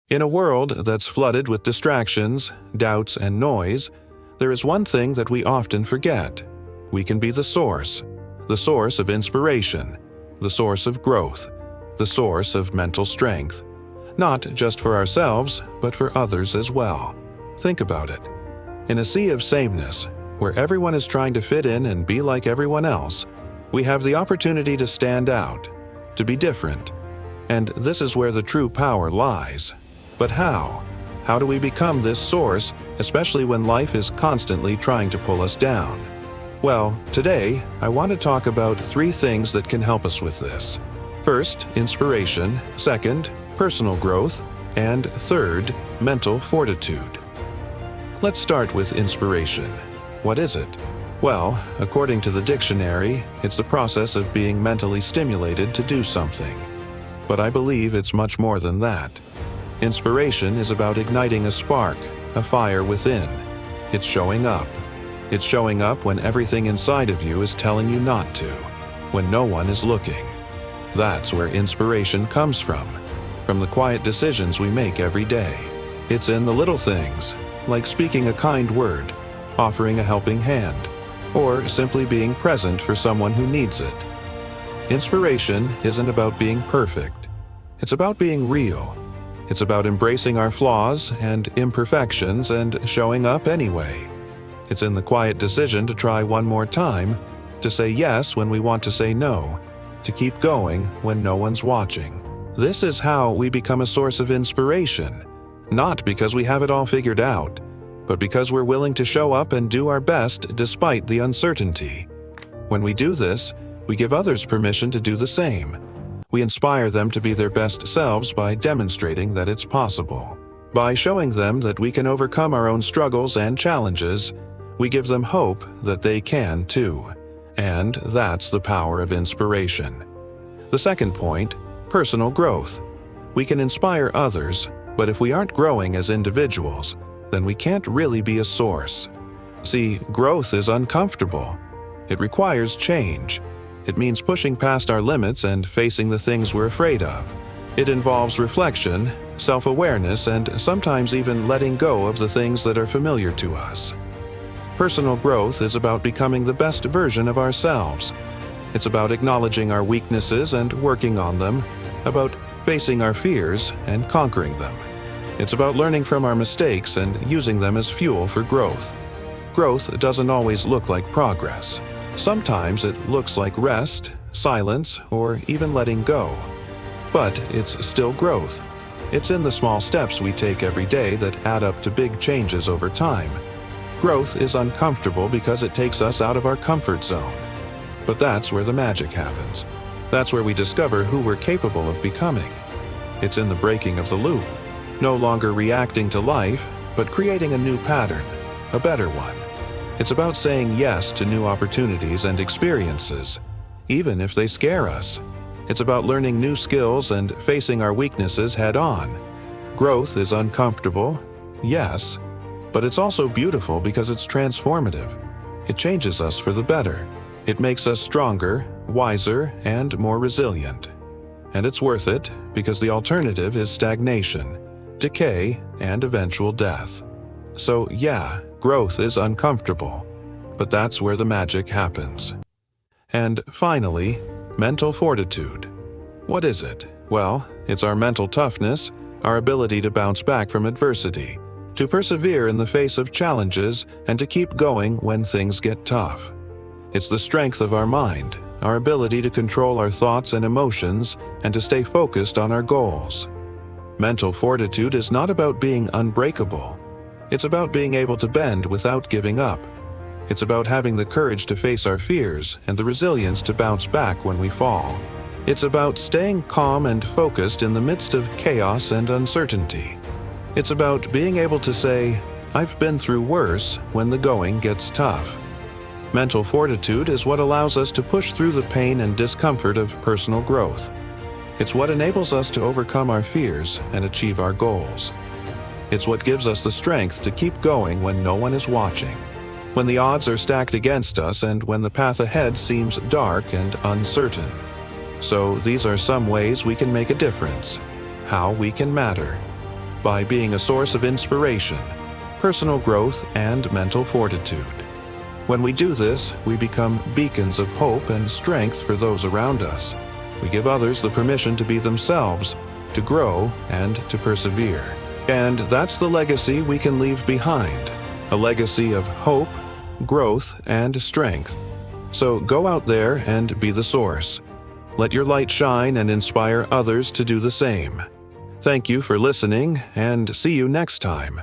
In a world that's flooded with distractions, doubts, and noise, there is one thing that we often forget. We can be the source of inspiration, the source of growth, the source of mental strength. Not just for ourselves, but for others as well. Think about it. In a sea of sameness, where everyone is trying to fit in and be like everyone else, we have the opportunity to stand out, to be different. And this is where the true power lies. But how? How do we become this source, especially when life is constantly trying to pull us down? Well, today, I want to talk about 3 things that can help us with this. First, inspiration. Second, personal growth. And third, mental fortitude. Let's start with inspiration. What is it? Well, according to the dictionary, it's the process of being mentally stimulated to do something. But I believe it's much more than that. Inspiration is about igniting a spark, a fire within. It's showing up. It's showing up when everything inside of you is telling you not to, when no one is looking. That's where inspiration comes from the quiet decisions we make every day. It's in the little things, like speaking a kind word, offering a helping hand, or simply being present for someone who needs it. Inspiration isn't about being perfect. It's about being real. It's about embracing our flaws and imperfections and showing up anyway. It's in the quiet decision to try one more time, to say yes when we want to say no, to keep going when no one's watching. This is how we become a source of inspiration, not because we have it all figured out, but because we're willing to show up and do our best despite the uncertainty. When we do this, we give others permission to do the same. We inspire them to be their best selves by demonstrating that it's possible. By showing them that we can overcome our own struggles and challenges, we give them hope that they can too. And that's the power of inspiration. The second point, personal growth. We can inspire others, but if we aren't growing as individuals, then we can't really be a source. See, growth is uncomfortable. It requires change. It means pushing past our limits and facing the things we're afraid of. It involves reflection, self-awareness, and sometimes even letting go of the things that are familiar to us. Personal growth is about becoming the best version of ourselves. It's about acknowledging our weaknesses and working on them, about facing our fears and conquering them. It's about learning from our mistakes and using them as fuel for growth. Growth doesn't always look like progress. Sometimes it looks like rest, silence, or even letting go. But it's still growth. It's in the small steps we take every day that add up to big changes over time. Growth is uncomfortable because it takes us out of our comfort zone. But that's where the magic happens. That's where we discover who we're capable of becoming. It's in the breaking of the loop. No longer reacting to life, but creating a new pattern, a better one. It's about saying yes to new opportunities and experiences, even if they scare us. It's about learning new skills and facing our weaknesses head-on. Growth is uncomfortable, yes, but it's also beautiful because it's transformative. It changes us for the better. It makes us stronger, wiser, and more resilient. And it's worth it because the alternative is stagnation, decay, and eventual death. So yeah, growth is uncomfortable, but that's where the magic happens. And finally, mental fortitude. What is it? Well, it's our mental toughness, our ability to bounce back from adversity, to persevere in the face of challenges, and to keep going when things get tough. It's the strength of our mind, our ability to control our thoughts and emotions, and to stay focused on our goals. Mental fortitude is not about being unbreakable. It's about being able to bend without giving up. It's about having the courage to face our fears and the resilience to bounce back when we fall. It's about staying calm and focused in the midst of chaos and uncertainty. It's about being able to say, "I've been through worse," when the going gets tough. Mental fortitude is what allows us to push through the pain and discomfort of personal growth. It's what enables us to overcome our fears and achieve our goals. It's what gives us the strength to keep going when no one is watching, when the odds are stacked against us and when the path ahead seems dark and uncertain. So these are some ways we can make a difference, how we can matter. by being a source of inspiration, personal growth, and mental fortitude. When we do this, we become beacons of hope and strength for those around us. We give others the permission to be themselves, to grow, and to persevere. And that's the legacy we can leave behind, a legacy of hope, growth, and strength. So go out there and be the source. Let your light shine and inspire others to do the same. Thank you for listening, and see you next time.